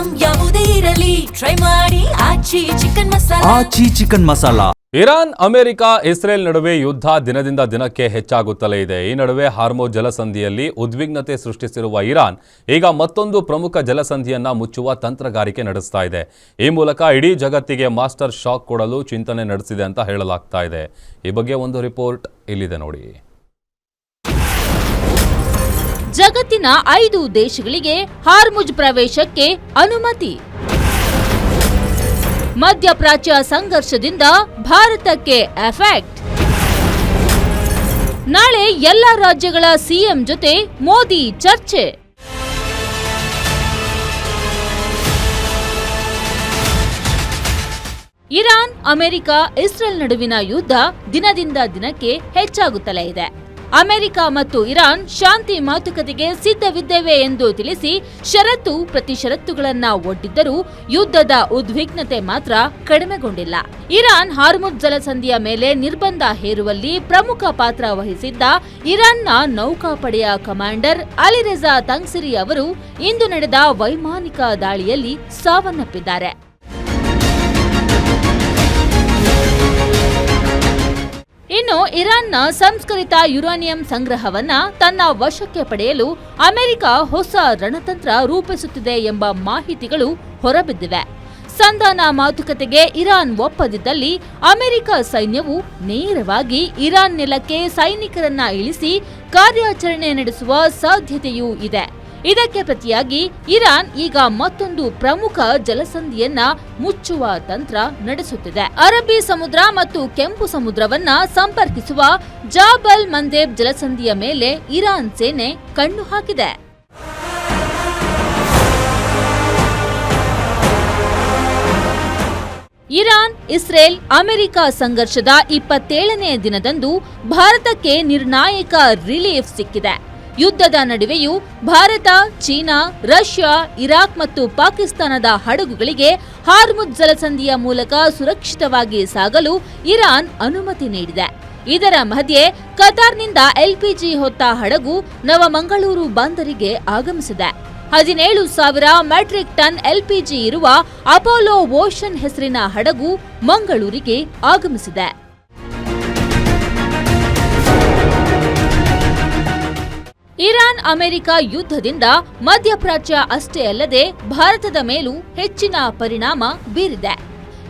Item ಯಾವುದೇ ಇರಲಿ try ಮಾಡಿ Aachi chicken masala. Iran, America, Israel ನಡುವೆ ಯುದ್ಧ ದಿನದಿಂದ ದಿನಕ್ಕೆ ಹೆಚ್ಚಾಗುತ್ತಲೇ ಇದೆ. ಈ ನಡುವೆ ಹಾರ್ಮುಜ್ ಜಲಸಂಧಿಯಲ್ಲಿ ಉದ್ವಿಗ್ನತೆ ಸೃಷ್ಟಿಸಿರುವ ಇರಾನ್ ಈಗ ಮತ್ತೊಂದು ಪ್ರಮುಖ ಜಲಸಂಧಿಯನ್ನ ಮುಚ್ಚುವ ತಂತ್ರಗಾರಿಕೆ ನಡೆಸ್ತಾ ಇದೆ. ಈ ಮೂಲಕ ಇಡೀ ಜಗತ್ತಿಗೆ ಮಾಸ್ಟರ್ ಶಾಕ್ ಕೊಡಲು ಚಿಂತನೆ ನಡೆಸಿದೆ ಅಂತ ಹೇಳಲಾಗ್ತಾ ಇದೆ. ಈ ಬಗ್ಗೆ ಒಂದು ರಿಪೋರ್ಟ್ ಇಲ್ಲಿದೆ ನೋಡಿ. ಜಗತ್ತಿನ 5 ದೇಶಗಳಿಗೆ ಹಾರ್ಮುಜ್ ಪ್ರವೇಶಕ್ಕೆ ಅನುಮತಿ. ಮಧ್ಯಪ್ರಾಚ್ಯ ಸಂಘರ್ಷದಿಂದ ಭಾರತಕ್ಕೆ ಎಫೆಕ್ಟ್. ನಾಳೆ ಎಲ್ಲ ರಾಜ್ಯಗಳ ಸಿಎಂ ಜೊತೆ ಮೋದಿ ಚರ್ಚೆ. ಇರಾನ್, ಅಮೆರಿಕ, ಇಸ್ರೇಲ್ ನಡುವಿನ ಯುದ್ಧ ದಿನದಿಂದ ದಿನಕ್ಕೆ ಹೆಚ್ಚಾಗುತ್ತಲೇ ಇದೆ. ಅಮೆರಿಕ ಮತ್ತು ಇರಾನ್ ಶಾಂತಿ ಮಾತುಕತೆಗೆ ಸಿದ್ಧವಿದ್ದೇವೆ ಎಂದು ತಿಳಿಸಿ ಷರತ್ತು ಪ್ರತಿ ಷರತ್ತುಗಳನ್ನ ಒಡ್ಡಿದ್ದರೂ ಯುದ್ಧದ ಉದ್ವಿಗ್ನತೆ ಮಾತ್ರ ಕಡಿಮೆಗೊಂಡಿಲ್ಲ. ಇರಾನ್ ಹಾರ್ಮುಜ್ ಜಲಸಂಧಿಯ ಮೇಲೆ ನಿರ್ಬಂಧ ಹೇರುವಲ್ಲಿ ಪ್ರಮುಖ ಪಾತ್ರ ವಹಿಸಿದ್ದ ಇರಾನ್ನ ನೌಕಾಪಡೆಯ ಕಮಾಂಡರ್ ಅಲಿರೆಜಾ ತಂಗ್ಸಿರಿ ಅವರು ಇಂದು ನಡೆದ ವೈಮಾನಿಕ ದಾಳಿಯಲ್ಲಿ ಸಾವನ್ನಪ್ಪಿದ್ದಾರೆ. ಇನ್ನು ಇರಾನ್ನ ಸಂಸ್ಕರಿತ ಯುರೇನಿಯಂ ಸಂಗ್ರಹವನ್ನ ತನ್ನ ವಶಕ್ಕೆ ಪಡೆಯಲು ಅಮೆರಿಕ ಹೊಸ ರಣತಂತ್ರ ರೂಪಿಸುತ್ತಿದೆ ಎಂಬ ಮಾಹಿತಿಗಳು ಹೊರಬಿದ್ದಿವೆ. ಸಂಧಾನ ಮಾತುಕತೆಗೆ ಇರಾನ್ ಒಪ್ಪದಿದ್ದಲ್ಲಿ ಅಮೆರಿಕ ಸೈನ್ಯವು ನೇರವಾಗಿ ಇರಾನ್ ನೆಲಕ್ಕೆ ಸೈನಿಕರನ್ನ ಇಳಿಸಿ ಕಾರ್ಯಾಚರಣೆ ನಡೆಸುವ ಸಾಧ್ಯತೆಯೂ ಇದೆ. ಇದಕ್ಕೆ ಪ್ರತಿಯಾಗಿ ಇರಾನ್ ಈಗ ಮತ್ತೊಂದು ಪ್ರಮುಖ ಜಲಸಂಧಿಯನ್ನ ಮುಚ್ಚುವ ತಂತ್ರ ನಡೆಸುತ್ತಿದೆ. ಅರಬ್ಬಿ ಸಮುದ್ರ ಮತ್ತು ಕೆಂಪು ಸಮುದ್ರವನ್ನ ಸಂಪರ್ಕಿಸುವ ಜಾಬಲ್ ಮಂದೇಬ್ ಜಲಸಂಧಿಯ ಮೇಲೆ ಇರಾನ್ ಸೇನೆ ಕಣ್ಣು ಹಾಕಿದೆ. ಇರಾನ್, ಇಸ್ರೇಲ್, ಅಮೆರಿಕ ಸಂಘರ್ಷದ 27ನೇ ದಿನದಂದು ಭಾರತಕ್ಕೆ ನಿರ್ಣಾಯಕ ರಿಲೀಫ್ ಸಿಕ್ಕಿದೆ. ಯುದ್ಧದ ನಡುವೆಯೂ ಭಾರತ, ಚೀನಾ, ರಷ್ಯಾ, ಇರಾಕ್ ಮತ್ತು ಪಾಕಿಸ್ತಾನದ ಹಡಗುಗಳಿಗೆ ಹಾರ್ಮುಜ್ ಜಲಸಂಧಿಯ ಮೂಲಕ ಸುರಕ್ಷಿತವಾಗಿ ಸಾಗಲು ಇರಾನ್ ಅನುಮತಿ ನೀಡಿದೆ. ಇದರ ಮಧ್ಯೆ ಕತಾರ್ನಿಂದ ಎಲ್ಪಿಜಿ ಹೊತ್ತ ಹಡಗು ನವಮಂಗಳೂರು ಬಂದರಿಗೆ ಆಗಮಿಸಿದೆ. 17,000 ಮೆಟ್ರಿಕ್ ಟನ್ ಎಲ್ಪಿಜಿ ಇರುವ ಅಪೋಲೋ ಓಷನ್ ಹೆಸರಿನ ಹಡಗು ಮಂಗಳೂರಿಗೆ ಆಗಮಿಸಿದೆ. ಇರಾನ್, ಅಮೆರಿಕ ಯುದ್ಧದಿಂದ ಮಧ್ಯಪ್ರಾಚ್ಯ ಅಷ್ಟೇ ಅಲ್ಲದೆ ಭಾರತದ ಮೇಲೂ ಹೆಚ್ಚಿನ ಪರಿಣಾಮ ಬೀರಿದೆ.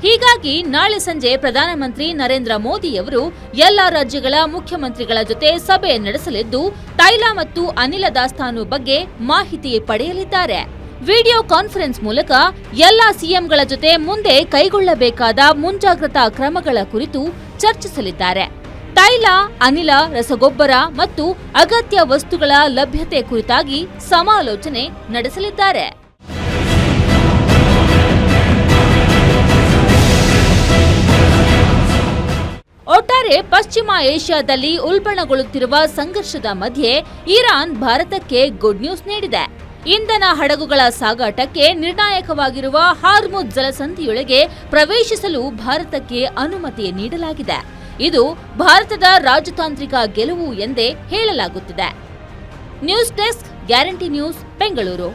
ಹೀಗಾಗಿ ನಾಳೆ ಸಂಜೆ ಪ್ರಧಾನಮಂತ್ರಿ ನರೇಂದ್ರ ಮೋದಿಯವರು ಎಲ್ಲ ರಾಜ್ಯಗಳ ಮುಖ್ಯಮಂತ್ರಿಗಳ ಜೊತೆ ಸಭೆ ನಡೆಸಲಿದ್ದು ತೈಲ ಮತ್ತು ಅನಿಲ ದಾಸ್ತಾನು ಬಗ್ಗೆ ಮಾಹಿತಿ ಪಡೆಯಲಿದ್ದಾರೆ. ವಿಡಿಯೋ ಕಾನ್ಫರೆನ್ಸ್ ಮೂಲಕ ಎಲ್ಲ ಸಿಎಂಗಳ ಜೊತೆ ಮುಂದೆ ಕೈಗೊಳ್ಳಬೇಕಾದ ಮುಂಜಾಗ್ರತಾ ಕ್ರಮಗಳ ಕುರಿತು ಚರ್ಚಿಸಲಿದ್ದಾರೆ. ತೈಲ, ಅನಿಲ, ರಸಗೊಬ್ಬರ ಮತ್ತು ಅಗತ್ಯ ವಸ್ತುಗಳ ಲಭ್ಯತೆ ಕುರಿತಾಗಿ ಸಮಾಲೋಚನೆ ನಡೆಸಲಿದ್ದಾರೆ. ಒಟ್ಟಾರೆ ಪಶ್ಚಿಮ ಏಷ್ಯಾದಲ್ಲಿ ಉಲ್ಬಣಗೊಳ್ಳುತ್ತಿರುವ ಸಂಘರ್ಷದ ಮಧ್ಯೆ ಇರಾನ್ ಭಾರತಕ್ಕೆ ಗುಡ್ ನ್ಯೂಸ್ ನೀಡಿದೆ. ಇಂಧನ ಹಡಗುಗಳ ಸಾಗಾಟಕ್ಕೆ ನಿರ್ಣಾಯಕವಾಗಿರುವ ಹಾರ್ಮುಜ್ ಜಲಸಂಧಿಯೊಳಗೆ ಪ್ರವೇಶಿಸಲು ಭಾರತಕ್ಕೆ ಅನುಮತಿ ನೀಡಲಾಗಿದೆ. ಇದು ಭಾರತದ ರಾಜತಾಂತ್ರಿಕ ಗೆಲುವು ಎಂದೇ ಹೇಳಲಾಗುತ್ತಿದೆ. News desk, guarantee news, Bengaluru.